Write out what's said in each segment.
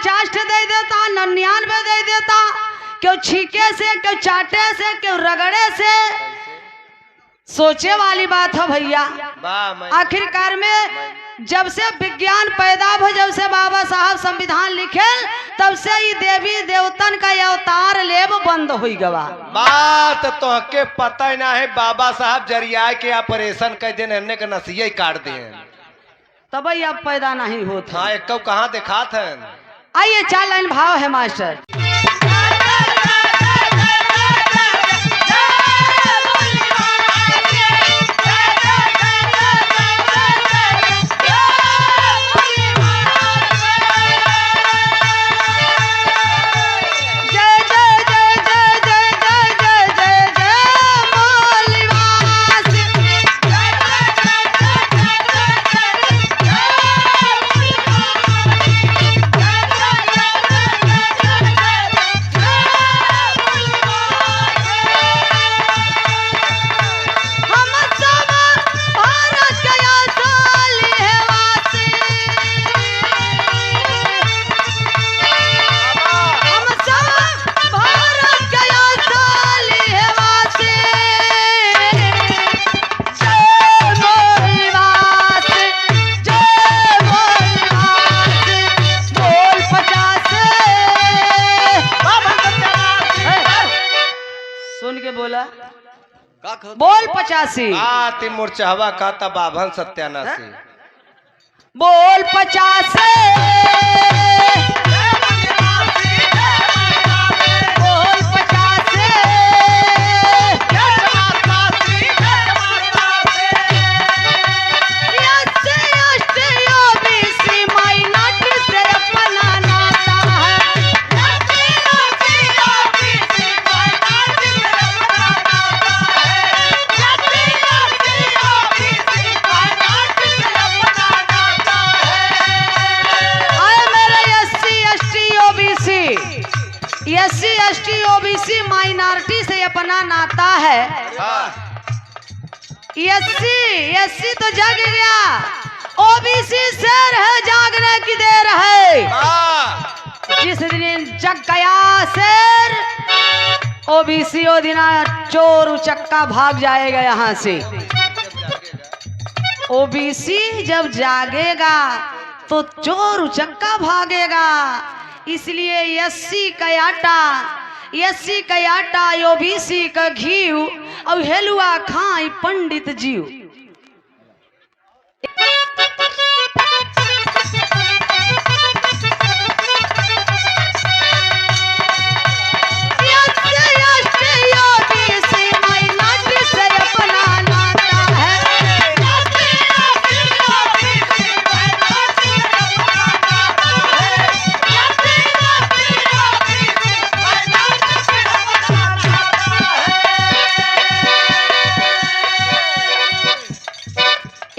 50 ठे दे देता, 99 दे देता, क्यों छीके से, क्यों चाटे से, क्यों रगड़े से। सोचे वाली बात है भैया। आखिरकार में जब से विज्ञान पैदा हो, जब से बाबा साहब संविधान लिखे, तब से ये देवी देवतन का अवतार लेब बंद हो गवा। बात तो के पता ही ना है। बाबा साहब जरिया के ऑपरेशन कर देने के नसिया काट दिए, तब अब पैदा नहीं होता। हाँ, एक कहाँ देखा था। आइए 4 लाइन भाव है मास्टर। बोल 85 मूर्छावा का तबाभन सत्यानाशी। बोल 85 SC ST OBC माइनॉरिटी से अपना नाता है। SC तो जग गया, OBC शेर है, जागने की देर है। जिस दिन जग गया शेर, OBC ओ दिन चोर उचक्का भाग जाएगा यहाँ से। OBC जब जागेगा तो चोर उचक्का भागेगा। इसलिए SC का आटा OBC का घी और हेलुआ खाई पंडित जीव।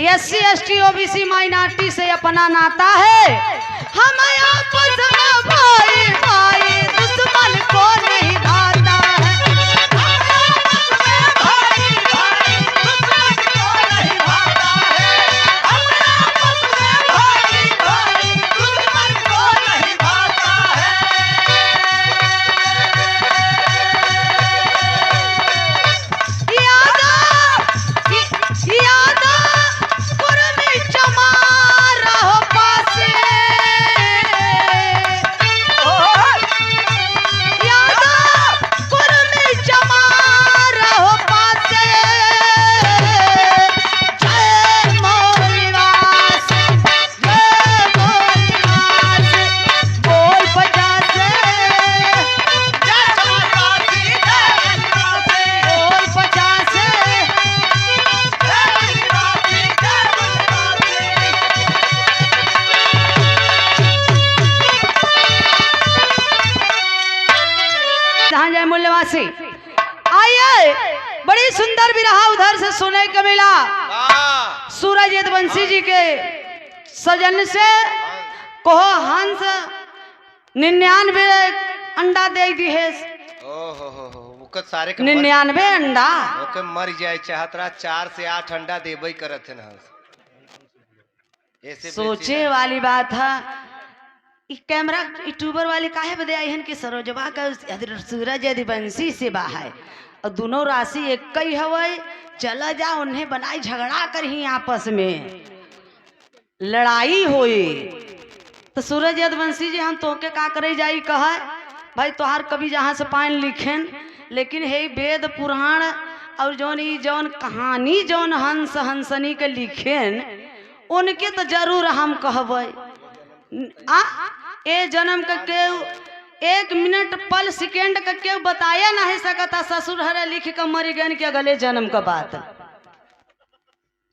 SC ST OBC माइनॉरिटी से अपना नाता है। हम आपस में भाई भाई दुश्मन को नहीं भाता है। मूल्यवासी आइए, बड़ी सुंदर विरहा उधर से सुने को मिला। सूरज यदुवंशी जी के सजन से कहो हंस 99 अंडा दे दी है। 99 अंडा ओके मर जाए चाहत रहा, 4 से 8 अंडा देबई करत है ना। सोचे वाली बात है। कैमरा यूट्यूबर वाले काहे बदे आई हन कि सरोजबा का सूरज यदुवंशी से बा है और दोनों राशि एक ही हवे। चला जा उन्हें बनाई झगड़ा कर ही आपस में लड़ाई होई। तो सूरज यदुवंशी जी हम तोके का करे जाई कहा भाई तोहार कभी जहाँ से पाइन लिखेन, लेकिन हे वेद पुराण और जौन कहानी जौन हंस हंसनी के लिखेन उनके तो जरूर हम कहबै। ए जन्म का केव 1 मिनट पल सेकेंड का केव बताया नहीं सकता। ससुर हरे लिख कर मरी गन के अगले जन्म का बात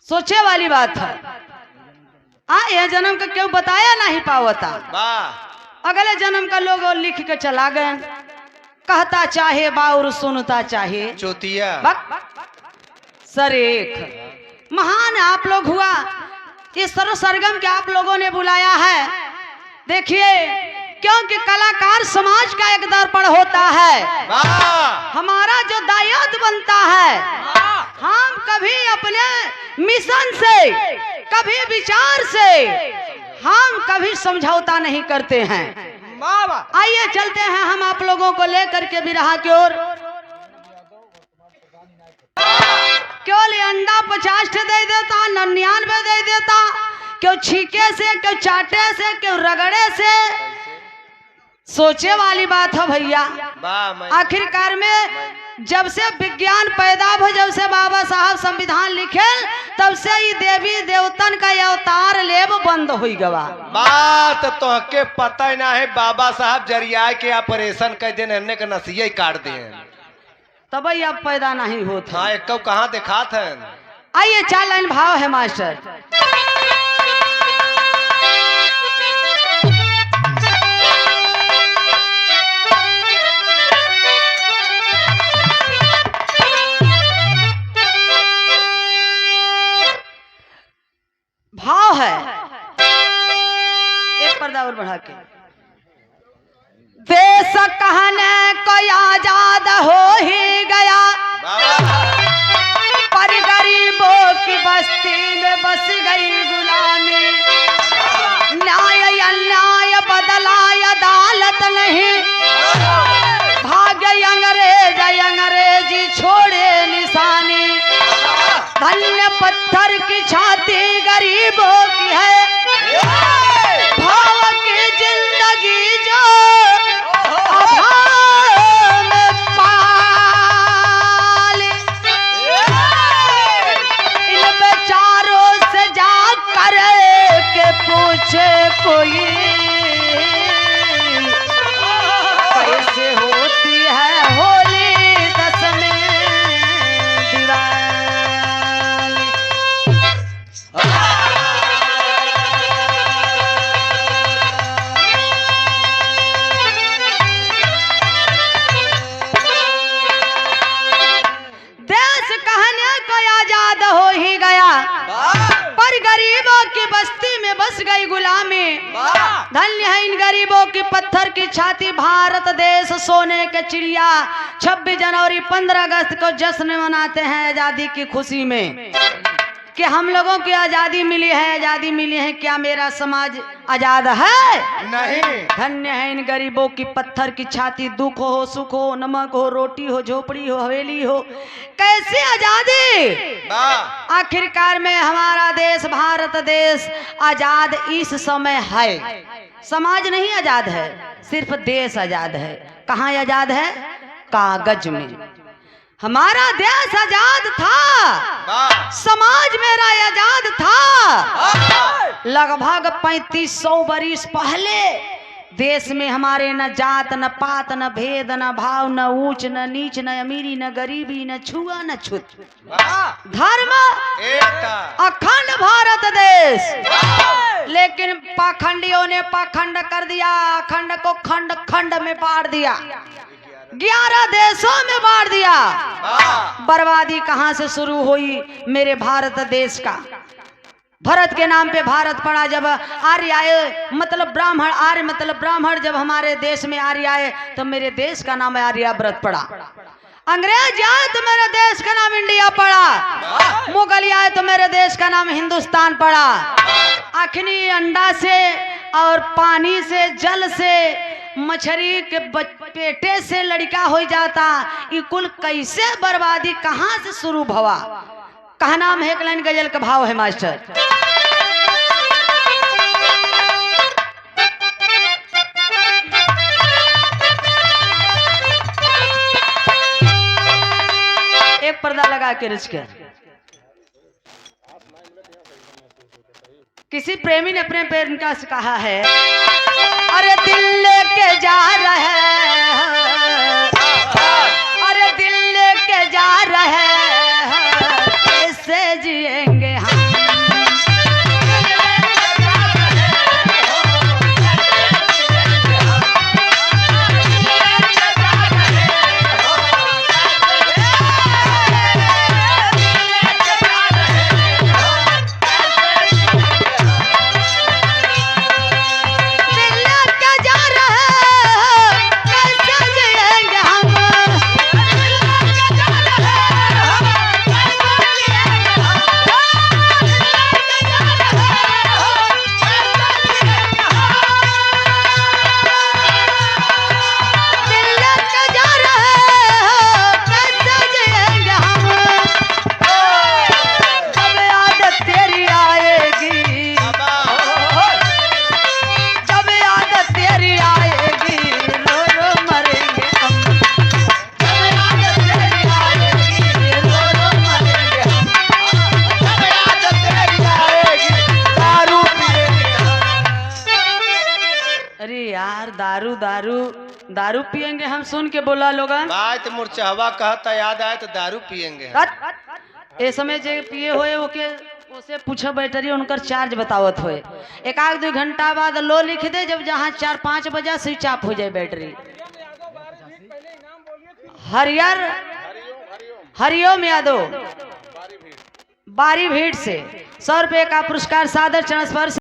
सोचे वाली बात है। ये जन्म का केव बताया नहीं पावता, अगले जन्म का लोग लिख के चला गए। कहता चाहे बाउर सुनता चाहे चोतिया सर एक महान आप लोग हुआ। इस सर्व सरगम के आप लोगों ने बुलाया है। देखिए क्योंकि कलाकार समाज का एक दर्पण होता है। हमारा जो दायित्व बनता है, हम कभी अपने मिशन से कभी विचार से हम कभी समझौता नहीं करते हैं। आइए चलते हैं हम आप लोगों को लेकर के बिरहा की ओर। केवल अंडा 50 दे देता, 99 दे देता, क्यों छीके से, क्यों चाटे से, क्यों रगड़े से। सोचे वाली बात है भैया। आखिरकार में जब से विज्ञान पैदा हो, जब से बाबा साहब संविधान लिखे, तब से ही देवी देवतन का अवतार लेब बंद हो गवा। बात तो के पता ही ना है। बाबा साहब जरिया के ऑपरेशन कर देने अन्य का नसिया काट दिए, तब अब पैदा नहीं होता। हाँ एक कहाँ दिखा था। आइए 4 लाइन भाव है मास्टर। भाव है एक पर्दा और बढ़ा के। देश कहने को आजाद हो ही गया, पर गरीबों की बस्ती में बस गई गुलामी। न्याय अन्याय बदला अदालत नहीं, भाग्य अंग्रेजी छोड़े निशानी। धन्य पत्थर की छाती गरीबों की है, भाव की जिंदगी जो अभाव में पाली। इन बेचारों से जा कर के पूछे कोई, कैसे होती है होली दशमी दिवाली। पर गरीबों की बस्ती में बस गई गुलामी। धन्य है इन गरीबों की पत्थर की छाती। भारत देश सोने के चिड़िया। 26 जनवरी 15 अगस्त को जश्न मनाते हैं आजादी की खुशी में कि हम लोगों की आजादी मिली है, आजादी मिली है। क्या मेरा समाज आजाद है? नहीं। धन्य है इन गरीबों की पत्थर की छाती। दुख हो, सुख हो, नमक हो, रोटी हो, झोपड़ी हो, हवेली हो, कैसी आजादी। आखिरकार में हमारा देश भारत देश आजाद इस समय है। समाज नहीं आजाद है, सिर्फ देश आजाद है। कहाँ आजाद है? कागज में। हमारा देश आजाद था, समाज मेरा आजाद था। लगभग 3500 वर्ष पहले देश में हमारे न जात न पात न भेद न भाव न ऊंच न नीच न अमीरी न गरीबी न छुआ न छूत। धर्म अखंड भारत देश। लेकिन पाखंडियों ने पाखंड कर दिया, अखंड को खंड खंड में बांट दिया, 11 देशों में बांट दिया। बर्बादी कहां से शुरू हुई? मेरे भारत देश का। भरत के नाम पे भारत पड़ा। जब आर्य आए मतलब ब्राह्मण, आर्य मतलब ब्राह्मण, जब हमारे देश में आर्य आए तो मेरे देश का नाम आर्यावर्त पड़ा। अंग्रेज आए तो मेरे देश का नाम इंडिया पड़ा। मुगल आए तो मेरे देश का नाम हिंदुस्तान पड़ा। अखनी अंडा से और पानी से जल से मछली के पेटे से लड़का हो जाता, ये कुल कैसे बर्बादी कहाँ से शुरू भवा। कहा नाम है, एक लाइन गजल का भाव है मास्टर। एक पर्दा लगा के रिच के किसी प्रेमी ने अपने प्रेमिका से कहा है, अरे दिल लेके जा रहे हैं, अरे दिल लेके जा रहे हैं, कैसे जिएंगे हम। दारू दारू दारू पियेंगे हम, सुन के बोला लोगन बात मुरचहवा कहता याद आए तो दारू पियेंगे। ए समय जे पिए होए ओके उसे पूछो बैटरी उनकर चार्ज बतावत होए, एक आध 2 घंटा बाद लो लिख दे, जब जहाँ 4-5 बजे स्विच ऑफ हो जाए बैटरी। हरिओम यादव बारी भीड़ से 100 रुपये का पुरस्कार सादर चरण स्पर्श।